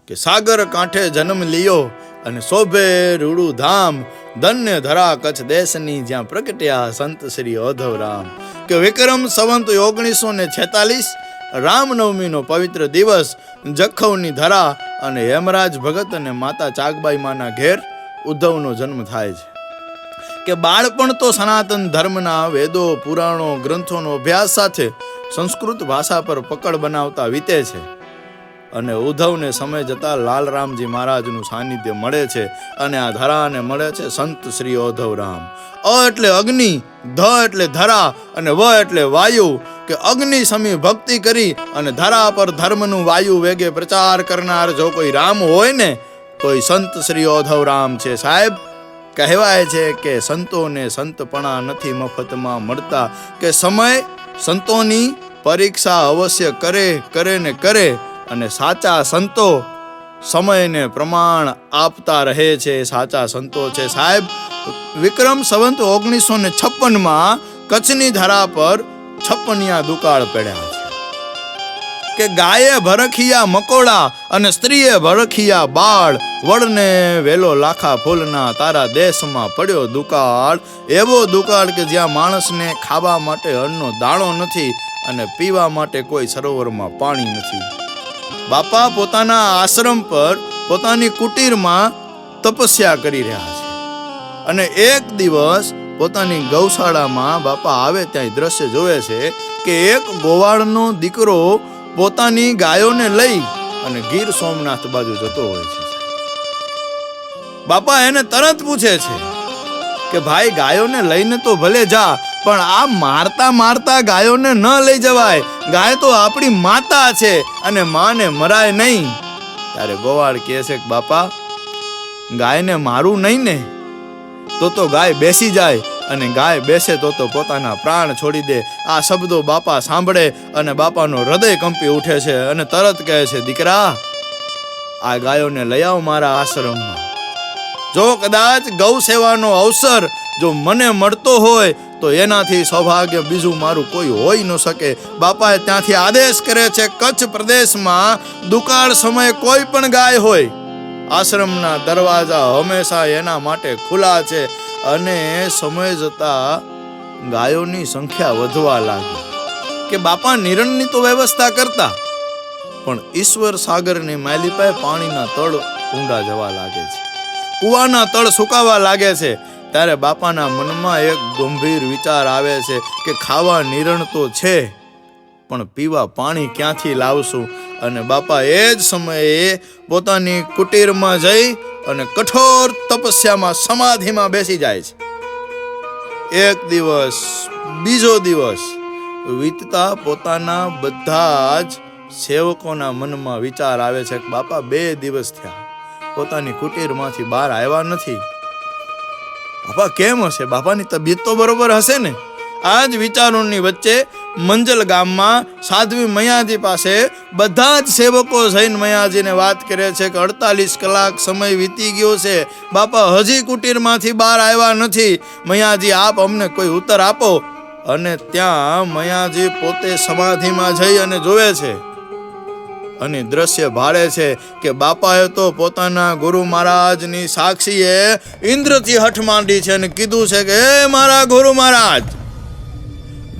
કે સાગર કાંઠે જન્મ લિયો અને શોભે રૂડું ધામ, ધન્ય ધરા કચ્છ દેશની જ્યાં પ્રગટ્યા સંત શ્રી ઓધવરામ. કે વિક્રમ સંવંત 1946 રામનવમીનો પવિત્ર દિવસ જખૌની ધરા અને હેમરાજ ભગત અને માતા ચાગબાઈ માના ઘેર ઉદ્ધવનો જન્મ થાય છે. કે બાળપણ તો સનાતન ધર્મના વેદો પુરાણો ગ્રંથોનો અભ્યાસ સાથે સંસ્કૃત ભાષા પર પકડ બનાવતા વીતે છે અને ઉદ્ધવને સમય જતા લાલરામજી મહારાજનું સાનિધ્ય મળે છે અને આ ધરાને મળે છે સંત શ્રી ઓધવરામ. અ એટલે અગ્નિ, ધ એટલે ધરા અને વ એટલે વાયુ. કે અગ્નિ સમી ભક્તિ કરી અને ધરા પર ધર્મનું વાયુ વેગે પ્રચાર કરનાર જો કોઈ રામ હોય ને તો એ સંત શ્રી ઓધવરામ છે. સાહેબ, કહેવાય છે કે સંતોને સંતપણા નથી મફતમાં મળતા. કે સમય સંતોની પરીક્ષા અવશ્ય કરે ને કરે અને સાચા સંતો સમયને પ્રમાણ આપતા રહે છે. સાચા સંતો છે. સાહેબ, વિક્રમ સંવંત 1956 કચ્છની ધરા પર 56 દુકાળ પડ્યા છે. કે ગાયે ભરખિયા મકોડા અને સ્ત્રીએ ભરખિયા બાળ, વડને વેલો લાખા ફૂલના તારા દેશમાં પડ્યો દુકાળ. એવો દુકાળ કે જ્યાં માણસને ખાવા માટે અન્નનો દાણો નથી અને પીવા માટે કોઈ સરોવરમાં પાણી નથી. બાપા પોતાના આશ્રમ પર પોતાની કુટીરમાં તપસ્યા કરી રહ્યા છે અને એક દિવસ પોતાની ગૌશાળામાં બાપા આવે ત્યાં દ્રશ્ય જોવે છે કે એક ગોવાળનો દીકરો પોતાની ગાયોને લઈ અને ગીર સોમનાથ બાજુ જતો હોય છે. બાપા એને તરત પૂછે છે કે ભાઈ, ગાયોને લઈને તો ભલે જા, પણ આ મારતા મારતા ગાયોને ન લઈ જવાય. ગાય તો આપણી માતા છે અને માને મરાય નહીં. ત્યારે ગોવાળ કહે છે કે બાપા, ગાયને મારું નહીં ને તો ગાય બેસી જાય અને ગાય બેસે તો પોતાના પ્રાણ છોડી દે. આ શબ્દો બાપા સાંભળે અને બાપાનો હૃદય કંપી ઉઠે છે અને તરત કહે છે, દીકરા, આ ગાયોને લઈ આવ મારા આશ્રમમાં. જો કદાચ ગૌ સેવાનો અવસર જો મને મળતો હોય તો એનાથી સૌભાગ્ય બીજું મારું કોઈ હોઈ ન શકે. બાપાએ ત્યાંથી આદેશ કરે છે, કચ્છ પ્રદેશમાં દુકાળ સમયે કોઈ પણ ગાય હોય, આશ્રમના દરવાજા હંમેશા એના માટે ખુલ્લા છે. અને સમય જતા ગાયોની સંખ્યા વધવા લાગી. કે બાપા નિરણની તો વ્યવસ્થા કરતા, પણ ઈશ્વર સાગરની માલિપાએ પાણીના તળ ઊંડા જવા લાગે છે, કુવાના તળ સુકાવા લાગે છે. ત્યારે બાપાના મનમાં એક ગંભીર વિચાર આવે છે કે ખાવા નિરણ તો છે, પણ પીવા પાણી ક્યાંથી લાવશું? અને બાપા એ જ સમયે પોતાની કુટીરમાં જઈ અને કઠોર તપસ્યામાં સમાધિમાં બેસી જાય છે. એક દિવસ, બીજો દિવસ વીતતા પોતાના બધા જ સેવકોના મનમાં વિચાર આવે છે કે બાપા 2 દિવસ થયા પોતાની કુટીરમાંથી બહાર આવ્યા નથી. બાપા કેમ હશે? બાપાની તબિયત તો બરોબર હશે ને? આ જ વિચારોની વચ્ચે મંજલ ગામમાં સાધ્વી મૈયાજી પાસે બધા જ સેવકો જઈને મૈયાજીને વાત કરે છે કે 48 કલાક સમય વીતી ગયો છે, બાપા હજી કુટીરમાંથી બહાર આવ્યા નથી. મૈયાજી, આપ અમને કોઈ ઉત્તર આપો. અને ત્યાં મૈયાજી પોતે સમાધિમાં જઈ અને જોવે છે અને દ્રશ્ય ભાળે છે કે બાપાએ તો પોતાના ગુરુ મહારાજની સાક્ષીએ ઇન્દ્રથી હઠ માંડી છે અને કીધું છે કે હે મારા ગુરુ મહારાજ,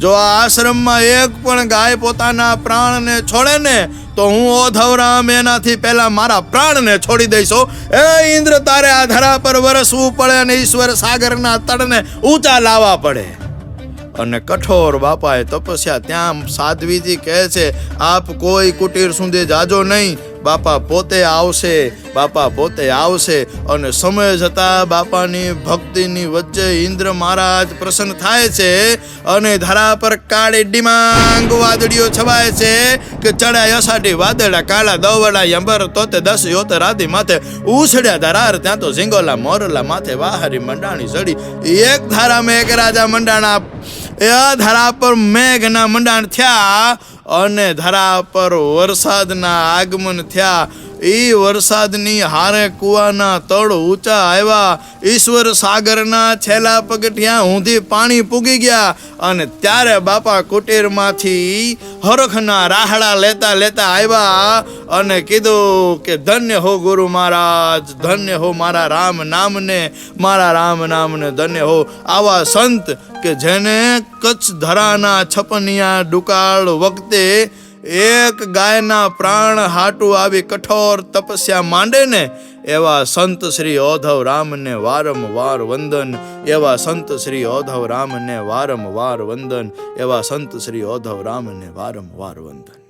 જો આ આશ્રમમાં એક પણ ગાય પોતાના પ્રાણને છોડે ને તો હું ઓધવરામ એનાથી પહેલા મારા પ્રાણને છોડી દઈશો. એ ઇન્દ્ર, તારે આ ધરા પર વરસવું પડે અને ઈશ્વર સાગરના તળને ઊંચા લાવવા પડે. અને કઠોર બાપાએ તપસ્યા. ત્યાં સાધ્વીજી કહે છે, આપ કોઈ કુટીર સુધી જાજો નહીં, બાપા પોતે આવશે, બાપા પોતે આવશે. અને સમય જતા બાપાની ભક્તિની વચ્ચે ઇન્દ્ર મહારાજ પ્રસન્ન થાય છે અને ધરા પર કાળી ડિમાંગ વાદળીઓ છવાય છે કે ચડાય અષાઢી વાદળા કાળા દવડા અંબર તોતે 10 યોતર આદિ માથે ઉછળ્યા ધરાર. ત્યાં તો ઝીંગોલા મોરલા માથે વાહરી મંડાણી ચડી. એક ધારા મેઘ રાજા મંડાણા, એ ધરા પર મેઘના મંડાણ થયા અને ધરા પર વરસાદના આગમન થયા. ઈ વરસાદની હારે કુવાના તળ ઊંચા આવ્યા, ઈશ્વર સાગરના છેલ્લા પગથિયા ઊંધી પાણી પૂગી ગયા. અને ત્યારે બાપા કુટીરમાંથી હરખના રાહડા લેતા લેતા આવ્યા અને કીધું કે ધન્ય હો ગુરુ મહારાજ, ધન્ય હો મારા રામ નામને, મારા રામ નામને ધન્ય હો. આવા સંત કે જેને કચ્છ ધરાના છપનિયા દુકાળ વખતે એક ગાયના પ્રાણ હાટું આવી કઠોર તપસ્યા માંડે ને, એવા સંત શ્રી ઓધવ રામને વારંવાર વંદન, એવા સંત શ્રી ઓધવ રામને વારંવાર વંદન, એવા સંત શ્રી ઓધવ રામને વારંવાર વંદન.